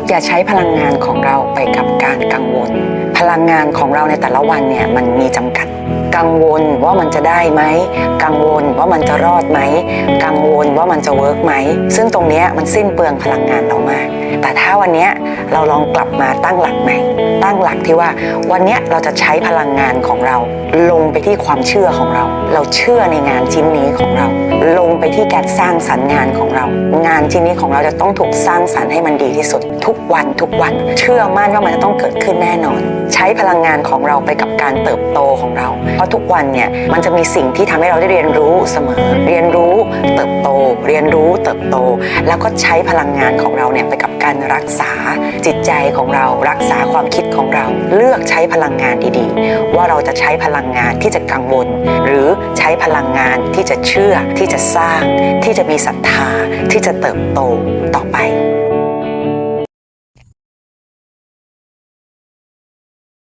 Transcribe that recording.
อย่าใช้พลังงานของเราไปกับการกังวลพลังงานของเราในแต่ละวันเนี่ยมันมีจำกัดกังวลว่ามันจะได้ไหมกังวลว่ามันจะรอดไหมกังวลว่ามันจะเวิร์กไหมซึ่งตรงนี้มันสิ้นเปลืองพลังงานเรามากแต่ถ้าวันนี้เราลองกลับมาตั้งหลักใหม่ตั้งหลักที่ว่าวันนี้เราจะใช้พลังงานของเราลงไปที่ความเชื่อของเราเชื่อในงานชิ้นนี้ของเราลงไปที่การสร้างสรรค์งานของเรางานชิ้นนี้ของเราจะต้องถูกสร้างสรรค์ให้มันดีที่สุดทุกวันเชื่อมั่นว่ามันจะต้องเกิดขึ้นแน่นอนใช้พลังงานของเราไปกับการเติบโตของเราเพราะทุกวันเนี่ยมันจะมีสิ่งที่ทำให้เราได้เรียนรู้เสมอเรียนรู้เติบโตเรียนรู้เติบโตแล้วก็ใช้พลังงานของเราเนี่ยไปกับการรักษาจิตใจของเรารักษาความคิดของเราเลือกใช้พลังงานดีๆว่าเราจะใช้พลังงานที่จะกังวลหรือใช้พลังงานที่จะเชื่อที่จะสร้างที่จะมีศรัทธาที่จะเติบโตต่อไป